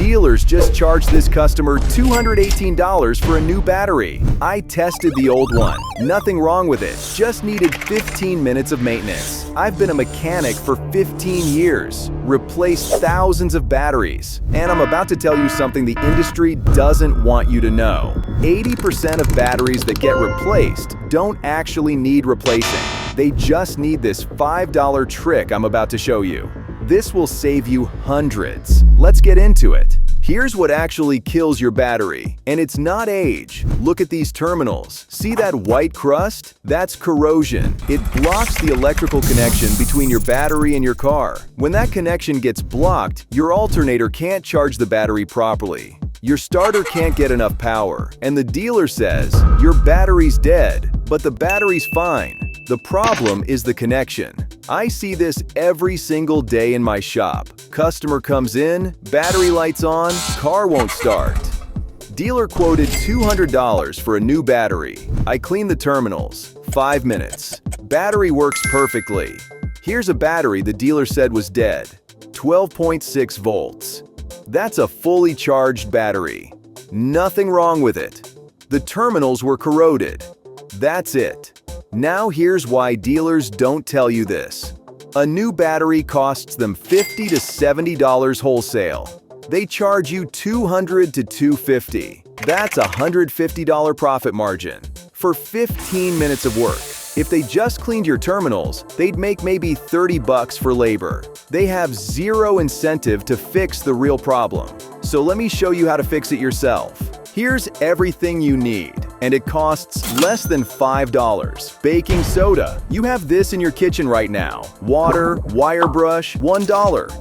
Dealers just charged this customer $218 for a new battery. I tested the old one. Nothing wrong with it. Just needed 15 minutes of maintenance. I've been a mechanic for 15 years, replaced thousands of batteries, and I'm about to tell you something the industry doesn't want you to know. 80% of batteries that get replaced don't actually need replacing. They just need this $5 trick I'm about to show you. This will save you hundreds. Let's get into it. Here's what actually kills your battery, and it's not age. Look at these terminals. See that white crust? That's corrosion. It blocks the electrical connection between your battery and your car. When that connection gets blocked, your alternator can't charge the battery properly. Your starter can't get enough power, and the dealer says, your battery's dead, but the battery's fine. The problem is the connection. I see this every single day in my shop. Customer comes in, battery lights on, car won't start. Dealer quoted $200 for a new battery. I cleaned the terminals. 5 minutes. Battery works perfectly. Here's a battery the dealer said was dead. 12.6 volts. That's a fully charged battery. Nothing wrong with it. The terminals were corroded. That's it. Now here's why dealers don't tell you this. A new battery costs them $50 to $70 wholesale. They charge you $200 to $250. That's a $150 profit margin for 15 minutes of work. If they just cleaned your terminals, they'd make maybe $30 for labor. They have zero incentive to fix the real problem. So let me show you how to fix it yourself. Here's everything you need, and it costs less than $5. Baking soda. You have this in your kitchen right now. Water, wire brush, $1.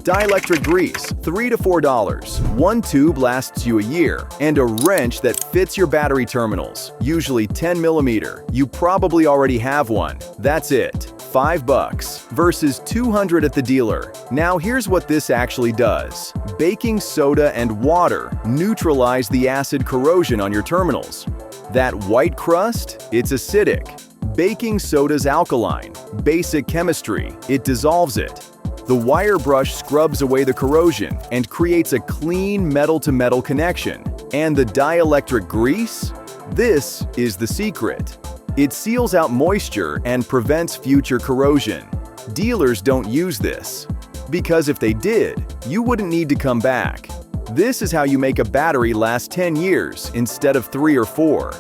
Dielectric grease, $3 to $4. One tube lasts you a year. And a wrench that fits your battery terminals, usually 10mm. You probably already have one. That's it. $5 versus $200 at the dealer. Now here's what this actually does. Baking soda and water neutralize the acid corrosion on your terminals. That white crust? It's acidic. Baking soda's alkaline. Basic chemistry. It dissolves it. The wire brush scrubs away the corrosion and creates a clean metal-to-metal connection. And the dielectric grease? This is the secret. It seals out moisture and prevents future corrosion. Dealers don't use this, because if they did, you wouldn't need to come back. This is how you make a battery last 10 years instead of 3 or 4.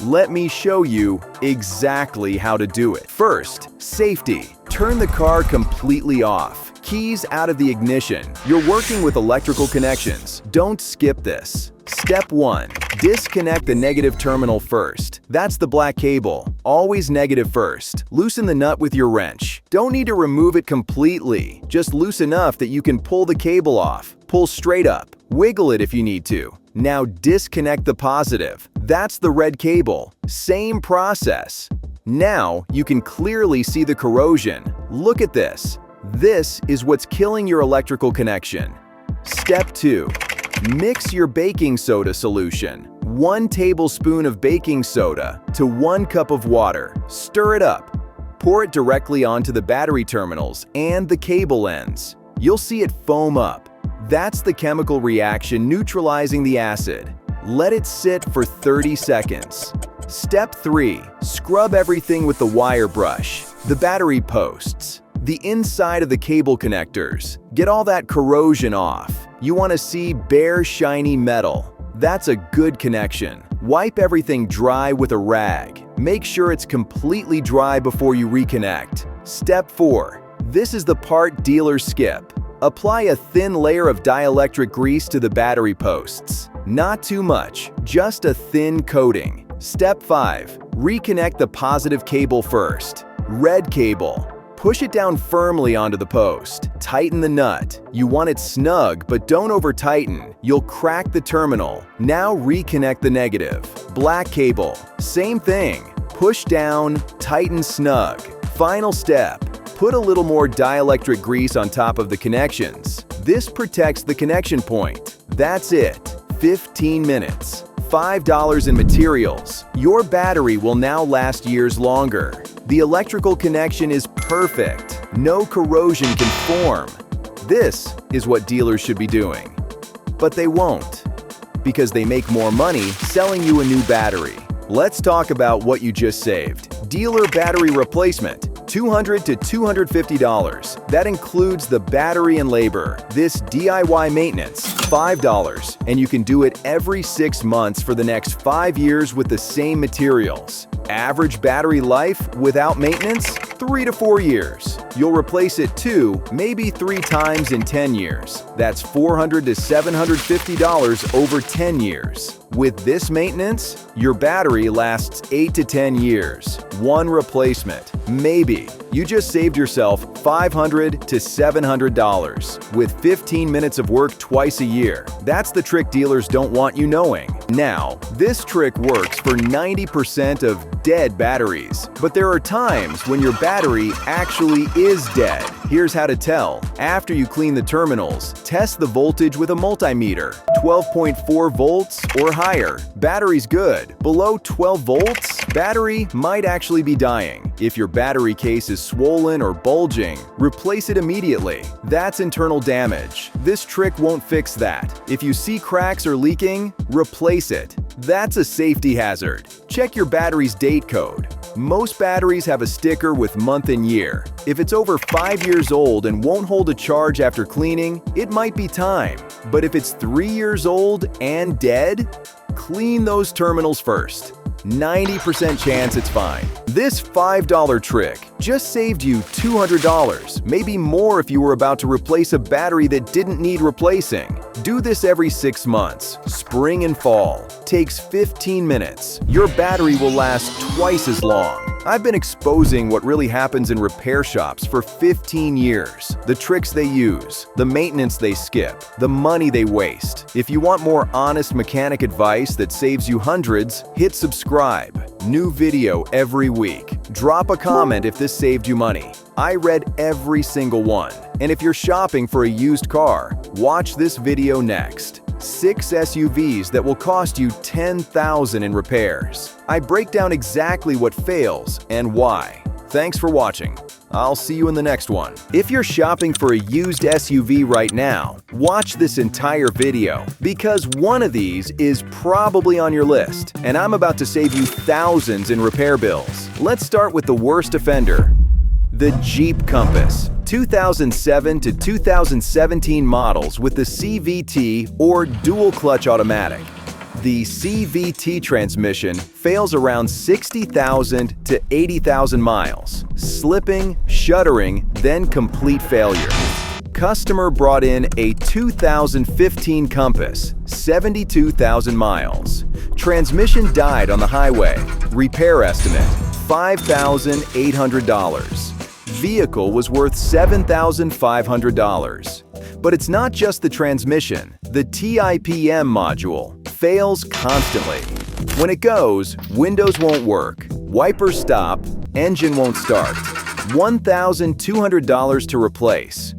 Let me show you exactly how to do it. First, safety. Turn the car completely off. Keys out of the ignition. You're working with electrical connections. Don't skip this. Step 1. Disconnect the negative terminal first. That's the black cable. Always negative first. Loosen the nut with your wrench. Don't need to remove it completely. Just loose enough that you can pull the cable off. Pull straight up. Wiggle it if you need to. Now disconnect the positive. That's the red cable. Same process. Now you can clearly see the corrosion. Look at this. This is what's killing your electrical connection. Step 2. Mix your baking soda solution. 1 tablespoon of baking soda to 1 cup of water. Stir it up. Pour it directly onto the battery terminals and the cable ends. You'll see it foam up. That's the chemical reaction neutralizing the acid. Let it sit for 30 seconds. Step 3. Scrub everything with the wire brush, the battery posts, the inside of the cable connectors. Get all that corrosion off. You want to see bare, shiny metal. That's a good connection. Wipe everything dry with a rag. Make sure it's completely dry before you reconnect. Step 4. This is the part dealers skip. Apply a thin layer of dielectric grease to the battery posts. Not too much, just a thin coating. Step 5. Reconnect the positive cable first. Red cable. Push it down firmly onto the post. Tighten the nut. You want it snug, but don't over-tighten. You'll crack the terminal. Now reconnect the negative. Black cable. Same thing. Push down, tighten snug. Final step. Put a little more dielectric grease on top of the connections. This protects the connection point. That's it. 15 minutes. $5 in materials. Your battery will now last years longer. The electrical connection is perfect. No corrosion can form. This is what dealers should be doing. But they won't, because they make more money selling you a new battery. Let's talk about what you just saved. Dealer battery replacement. $200 to $250. That includes the battery and labor. This DIY maintenance, $5, and you can do it every 6 months for the next 5 years with the same materials. Average battery life without maintenance, 3 to 4 years. You'll replace it 2, maybe 3 times in 10 years. That's $400 to $750 over 10 years. With this maintenance, your battery lasts 8 to 10 years. One replacement. Maybe. You just saved yourself $500 to $700 with 15 minutes of work twice a year. That's the trick dealers don't want you knowing. Now, this trick works for 90% of dead batteries, but there are times when your battery actually is dead. Here's how to tell. After you clean the terminals, test the voltage with a multimeter. 12.4 volts or higher, battery's good. Below 12 volts, battery might actually be dying. If your battery case is swollen or bulging, replace it immediately. That's internal damage. This trick won't fix that. If you see cracks or leaking, replace it. That's a safety hazard. Check your battery's date code. Most batteries have a sticker with month and year. If it's over 5 years old and won't hold a charge after cleaning, it might be time. But if it's 3 years old and dead, clean those terminals first. 90% chance it's fine. This $5 trick just saved you $200, maybe more if you were about to replace a battery that didn't need replacing. Do this every 6 months, spring and fall. Takes 15 minutes. Your battery will last twice as long. I've been exposing what really happens in repair shops for 15 years. The tricks they use, the maintenance they skip, the money they waste. If you want more honest mechanic advice that saves you hundreds, hit subscribe. New video every week. Drop a comment if this saved you money. I read every single one. And if you're shopping for a used car, watch this video next. 6 SUVs that will cost you $10,000 in repairs. I break down exactly what fails and why. Thanks for watching. I'll see you in the next one. If you're shopping for a used SUV right now, watch this entire video because one of these is probably on your list, and I'm about to save you thousands in repair bills. Let's start with the worst offender. The Jeep Compass. 2007 to 2017 models with the CVT or dual clutch automatic. The CVT transmission fails around 60,000 to 80,000 miles, slipping, shuddering, then complete failure. Customer brought in a 2015 Compass, 72,000 miles. Transmission died on the highway. Repair estimate, $5,800. Vehicle was worth $7,500. But it's not just the transmission. The TIPM module fails constantly. When it goes, windows won't work, wipers stop, engine won't start. $1,200 to replace.